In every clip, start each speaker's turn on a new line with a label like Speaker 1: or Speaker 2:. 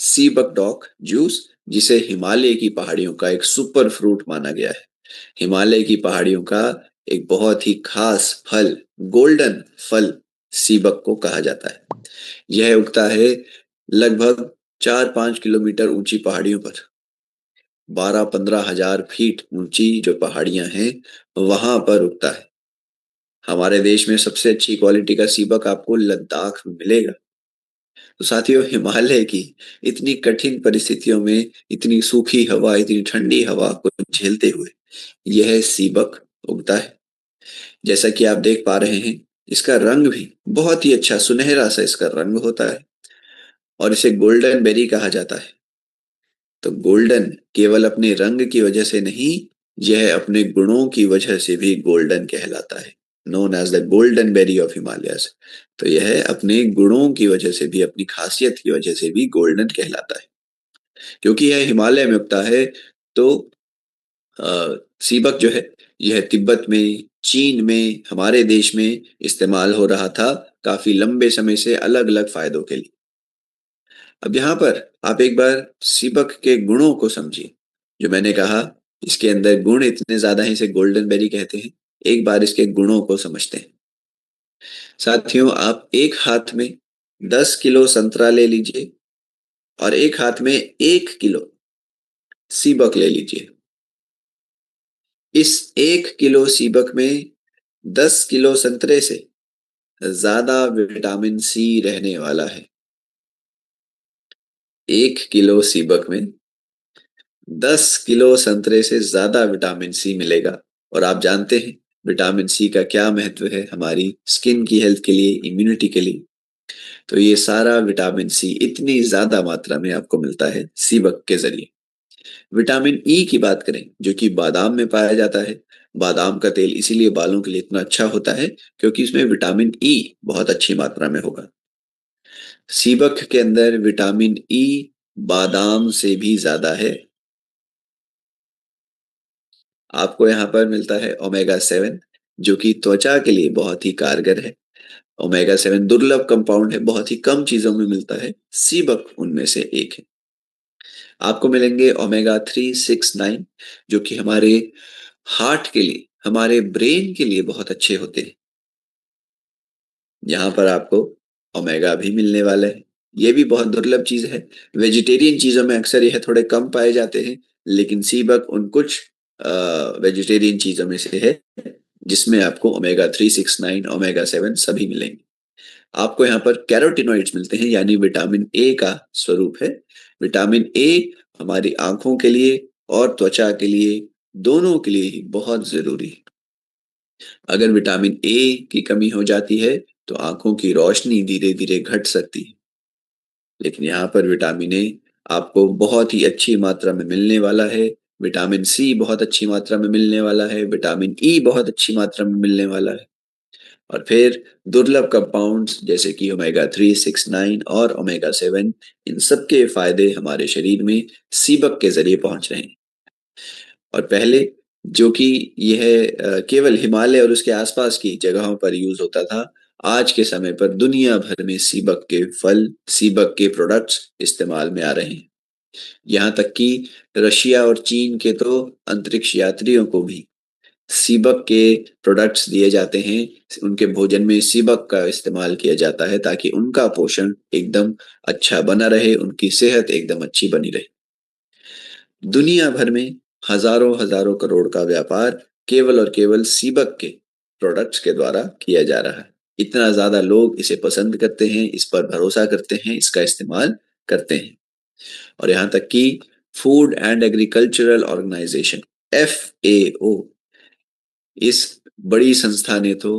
Speaker 1: सी बकडॉक juice, जिसे हिमालय की पहाड़ियों का एक सुपर फ्रूट माना गया है। हिमालय की पहाड़ियों का एक बहुत ही खास फल, गोल्डन फल, सीबक को कहा जाता है। यह उगता है लगभग 4-5 किलोमीटर ऊंची पहाड़ियों पर। 12-15 हजार फीट ऊंची जो पहाड़ियां हैं वहां पर उगता है। हमारे देश में सबसे अच्छी क्वालिटी का सीबक आपको लद्दाख में मिलेगा। तो साथियों, हिमालय की इतनी कठिन परिस्थितियों में, इतनी सूखी हवा, इतनी ठंडी हवा को झेलते हुए यह सीबक उगता है। जैसा कि आप देख पा रहे हैं, इसका रंग भी बहुत ही अच्छा सुनहरा सा इसका रंग होता है और इसे गोल्डन बेरी कहा जाता है। तो गोल्डन केवल अपने रंग की वजह से नहीं, यह अपने गुणों की वजह से भी गोल्डन कहलाता है। Known as the golden berry of Himalayas. तो यह अपने गुणों की वजह से भी, अपनी खासियत की वजह से भी गोल्डन कहलाता है। क्योंकि यह हिमालय में उगता है, तो सीबक जो है यह तिब्बत में, चीन में, हमारे देश में इस्तेमाल हो रहा था काफी लंबे समय से अलग अलग फायदों के लिए। अब यहाँ पर आप एक बार सीबक के गुणों को समझिए। जो मैंने कहा, इसके अंदर गुण इतने ज्यादा हैं, इसे गोल्डन बेरी कहते हैं। एक बार इसके गुणों को समझते हैं। साथियों, आप एक हाथ में 10 किलो संतरा ले लीजिए और एक हाथ में 1 किलो सीबक ले लीजिए। इस 1 किलो सीबक में 10 किलो संतरे से ज्यादा विटामिन सी रहने वाला है। 1 किलो सीबक में 10 किलो संतरे से ज्यादा विटामिन सी मिलेगा। और आप जानते हैं विटामिन सी का क्या महत्व है हमारी स्किन की हेल्थ के लिए, इम्यूनिटी के लिए। तो ये सारा विटामिन सी इतनी ज्यादा मात्रा में आपको मिलता है सीबक के जरिए। विटामिन ई की बात करें, जो कि बादाम में पाया जाता है। बादाम का तेल इसीलिए बालों के लिए इतना अच्छा होता है क्योंकि इसमें विटामिन ई बहुत अच्छी मात्रा में होगा। सीबक के अंदर विटामिन ई बादाम से भी ज्यादा है। आपको यहाँ पर मिलता है ओमेगा 7, जो कि त्वचा के लिए बहुत ही कारगर है। ओमेगा 7 दुर्लभ कंपाउंड है, बहुत ही कम चीजों में मिलता है, सीबक उनमें से एक है। आपको मिलेंगे ओमेगा 3, 6, 9, जो कि हमारे हार्ट के लिए, हमारे ब्रेन के लिए बहुत अच्छे होते हैं। यहाँ पर आपको ओमेगा भी मिलने वाला है। ये भी बहुत दुर्लभ चीज है। वेजिटेरियन चीजों में अक्सर यह थोड़े कम पाए जाते हैं, लेकिन सीबक उन कुछ वेजिटेरियन चीजों में से है जिसमें आपको ओमेगा 3, 6, 9, ओमेगा 7 सभी मिलेंगे। आपको यहाँ पर कैरोटिनॉइड्स मिलते हैं, यानी विटामिन ए का स्वरूप है। विटामिन ए हमारी आंखों के लिए और त्वचा के लिए, दोनों के लिए ही बहुत जरूरी है। अगर विटामिन ए की कमी हो जाती है तो आंखों की रोशनी धीरे धीरे घट सकती है। लेकिन यहाँ पर विटामिन ए आपको बहुत ही अच्छी मात्रा में मिलने वाला है। विटामिन सी बहुत अच्छी मात्रा में मिलने वाला है। विटामिन ई बहुत अच्छी मात्रा में मिलने वाला है। और फिर दुर्लभ कंपाउंड्स जैसे कि ओमेगा 3, 6, 9 और ओमेगा 7, इन सब के फायदे हमारे शरीर में सीबक के जरिए पहुंच रहे हैं। और पहले जो कि यह केवल हिमालय और उसके आसपास की जगहों पर यूज होता था, आज के समय पर दुनिया भर में सीबक के फल, सीबक के प्रोडक्ट्स इस्तेमाल में आ रहे हैं। यहाँ तक कि रशिया और चीन के तो अंतरिक्ष यात्रियों को भी सीबक के प्रोडक्ट्स दिए जाते हैं। उनके भोजन में सीबक का इस्तेमाल किया जाता है ताकि उनका पोषण एकदम अच्छा बना रहे, उनकी सेहत एकदम अच्छी बनी रहे। दुनिया भर में हजारों हजारों करोड़ का व्यापार केवल और केवल सीबक के प्रोडक्ट्स के द्वारा किया जा रहा है। इतना ज्यादा लोग इसे पसंद करते हैं, इस पर भरोसा करते हैं, इसका इस्तेमाल करते हैं। और यहाँ तक कि food and agricultural organisation, FAO, इस बड़ी संस्था ने तो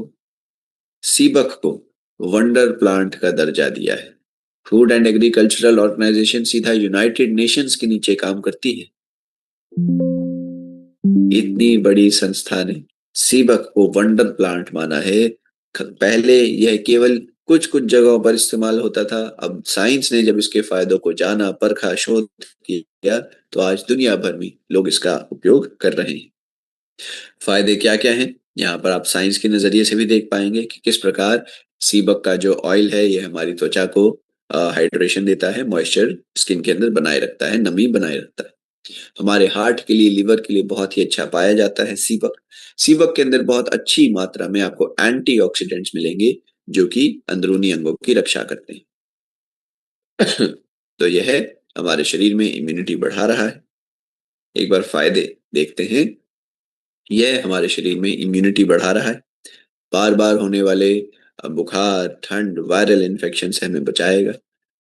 Speaker 1: सीबक को वंडर प्लांट का दर्जा दिया है। फूड एंड एग्रीकल्चरल ऑर्गेनाइजेशन सीधा यूनाइटेड नेशंस के नीचे काम करती है। इतनी बड़ी संस्था ने सीबक को वंडर प्लांट माना है। पहले यह केवल कुछ कुछ जगहों पर इस्तेमाल होता था। अब साइंस ने जब इसके फायदों को जाना, परखा, शोध किया, तो आज दुनिया भर में लोग इसका उपयोग कर रहे हैं। फायदे क्या क्या हैं, यहाँ पर आप साइंस के नजरिए से भी देख पाएंगे कि किस प्रकार सीबक का जो ऑयल है यह हमारी त्वचा को हाइड्रेशन देता है, मॉइस्चर स्किन के अंदर बनाए रखता है, नमी बनाए रखता है। हमारे हार्ट के लिए, लिवर के लिए बहुत ही अच्छा पाया जाता है सीबक। सीबक के अंदर बहुत अच्छी मात्रा में आपको एंटीऑक्सीडेंट्स मिलेंगे जो कि अंदरूनी अंगों की रक्षा करते हैं। तो यह हमारे शरीर में इम्यूनिटी बढ़ा रहा है। एक बार फायदे देखते हैं। यह हमारे शरीर में इम्यूनिटी बढ़ा रहा है, बार बार होने वाले बुखार, ठंड, वायरल इन्फेक्शन से हमें बचाएगा।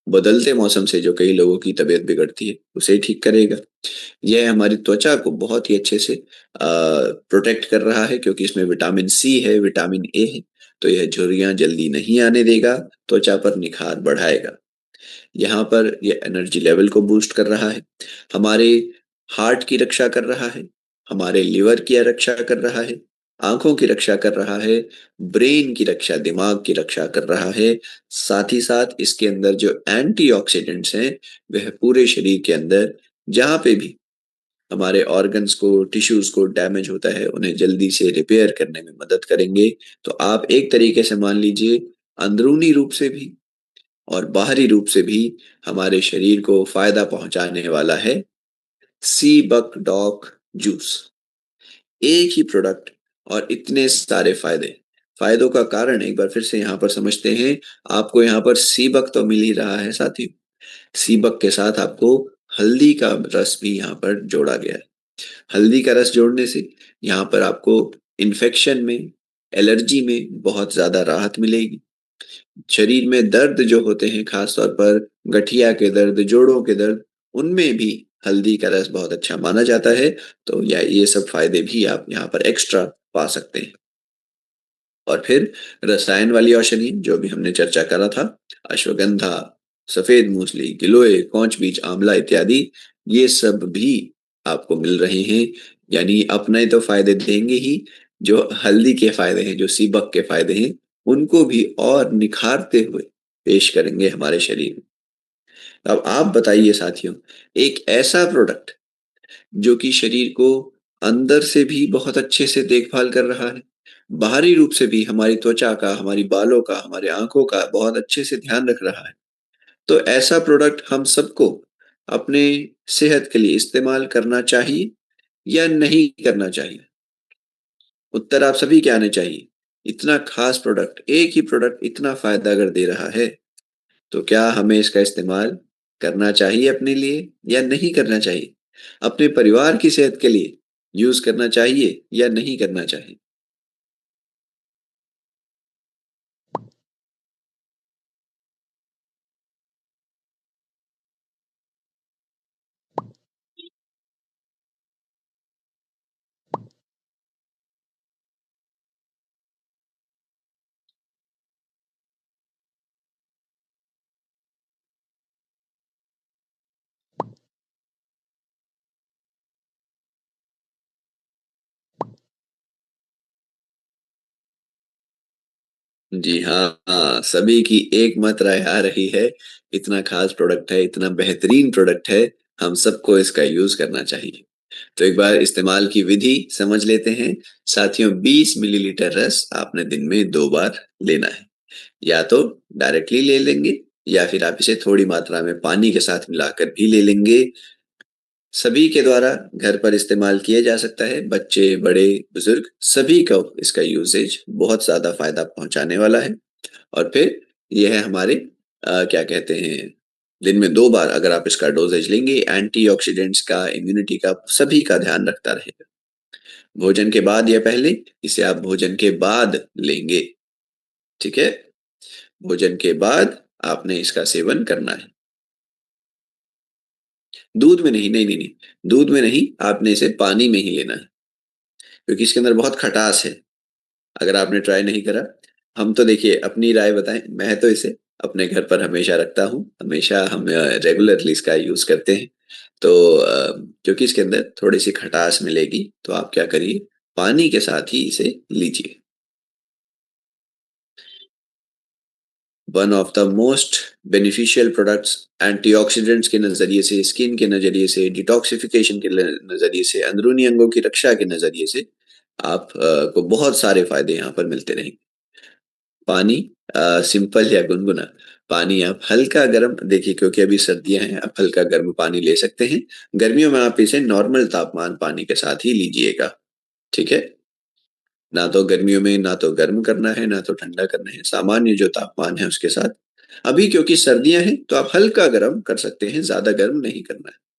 Speaker 1: बदलते मौसम से जो कई लोगों की तबीयत बिगड़ती है उसे ठीक करेगा। यह हमारी त्वचा को बहुत ही अच्छे से प्रोटेक्ट कर रहा है, क्योंकि इसमें विटामिन सी है, विटामिन ए है। तो यह झुर्रियां जल्दी नहीं आने देगा, त्वचा पर निखार बढ़ाएगा। यहाँ पर यह एनर्जी लेवल को बूस्ट कर रहा है, हमारे हार्ट की रक्षा कर रहा है, हमारे लिवर की रक्षा कर रहा है, आंखों की रक्षा कर रहा है, ब्रेन की रक्षा, दिमाग की रक्षा कर रहा है। साथ ही साथ इसके अंदर जो एंटीऑक्सीडेंट्स हैं वह पूरे शरीर के अंदर जहाँ पे भी हमारे ऑर्गन्स को, टिश्यूज को डैमेज होता है उन्हें जल्दी से रिपेयर करने में मदद करेंगे। तो आप एक तरीके से मान लीजिए अंदरूनी रूप से भी और बाहरी रूप से भी हमारे शरीर को फायदा पहुंचाने वाला है सी बक डॉक जूस। एक ही प्रोडक्ट और इतने सारे फायदे। फायदों का कारण एक बार फिर से यहाँ पर समझते हैं। आपको यहाँ पर सीबक तो मिल ही रहा है साथियों, सीबक के साथ आपको हल्दी का रस भी यहाँ पर जोड़ा गया है। हल्दी का रस जोड़ने से यहाँ पर आपको इन्फेक्शन में, एलर्जी में बहुत ज्यादा राहत मिलेगी। शरीर में दर्द जो होते हैं, खासतौर पर गठिया के दर्द, जोड़ों के दर्द, उनमें भी हल्दी का रस बहुत अच्छा माना जाता है। तो ये सब फायदे भी आप यहाँ पर एक्स्ट्रा पा सकते हैं। और फिर रसायन वाली औषधि जो भी हमने चर्चा करा था, अश्वगंधा, सफेद मूसली, गिलोय, कौच बीज, आंवला इत्यादि, ये सब भी आपको मिल रहे हैं। यानी अपने तो फायदे देंगे ही, जो हल्दी के फायदे हैं, जो सीबक के फायदे हैं, उनको भी और निखारते हुए पेश करेंगे हमारे शरीर में। अब आप बताइए साथियों, एक ऐसा प्रोडक्ट जो कि शरीर को अंदर से भी बहुत अच्छे से देखभाल कर रहा है, बाहरी रूप से भी हमारी त्वचा का, हमारी बालों का, हमारे आंखों का बहुत अच्छे से ध्यान रख रहा है, तो ऐसा प्रोडक्ट हम सबको अपने सेहत के लिए इस्तेमाल करना चाहिए या नहीं करना चाहिए? उत्तर आप सभी के आने चाहिए। इतना खास प्रोडक्ट, एक ही प्रोडक्ट इतना फायदा अगर दे रहा है, तो क्या हमें इसका इस्तेमाल करना चाहिए अपने लिए या नहीं करना चाहिए? अपने परिवार की सेहत के लिए यूज करना चाहिए या नहीं करना चाहिए? जी हाँ, हाँ, सभी की एक मत राय आ रही है। इतना खास प्रोडक्ट है, इतना बेहतरीन प्रोडक्ट है, हम सबको इसका यूज करना चाहिए। तो एक बार इस्तेमाल की विधि समझ लेते हैं। साथियों, 20 मिलीलीटर रस आपने दिन में 2 बार लेना है। या तो डायरेक्टली ले लेंगे, या फिर आप इसे थोड़ी मात्रा में पानी के साथ मिलाकर भी ले लेंगे। सभी के द्वारा घर पर इस्तेमाल किया जा सकता है, बच्चे, बड़े, बुजुर्ग, सभी को इसका यूसेज बहुत ज्यादा फायदा पहुंचाने वाला है। और फिर यह है हमारे क्या कहते हैं, दिन में 2 बार अगर आप इसका डोजेज लेंगे, एंटीऑक्सीडेंट्स का, इम्यूनिटी का, सभी का ध्यान रखता रहेगा। भोजन के बाद या पहले, इसे आप भोजन के बाद लेंगे। ठीक है, भोजन के बाद आपने इसका सेवन करना है। दूध में नहीं, नहीं नहीं नहीं, दूध में नहीं, आपने इसे पानी में ही लेना है, क्योंकि इसके अंदर बहुत खटास है। अगर आपने ट्राई नहीं करा, हम तो देखिए अपनी राय बताएं, मैं तो इसे अपने घर पर हमेशा रखता हूँ, हमेशा हम रेगुलरली इसका यूज करते हैं। तो क्योंकि इसके अंदर थोड़ी सी खटास मिलेगी, तो आप क्या करिए, पानी के साथ ही इसे लीजिए। One of the most beneficial products, antioxidants के नजरिए से, स्किन के नजरिए से, डिटॉक्सिफिकेशन के नजरिए से, अंदरूनी अंगों की रक्षा के नजरिए से आप को बहुत सारे फायदे यहाँ पर मिलते रहेंगे। पानी, सिंपल या गुनगुना, पानी आप हल्का गर्म देखिए क्योंकि अभी सर्दियाँ हैं, आप हल्का गर्म पानी ले सकते हैं। गर्मियों में आप इसे नॉर्मल तापमान पानी के साथ ही लीजिएगा, ठीक है? ना तो गर्मियों में ना तो गर्म करना है, ना तो ठंडा करना है, सामान्य जो तापमान है उसके साथ। अभी क्योंकि सर्दियाँ हैं, तो आप हल्का गर्म कर सकते हैं, ज़्यादा गर्म नहीं करना है।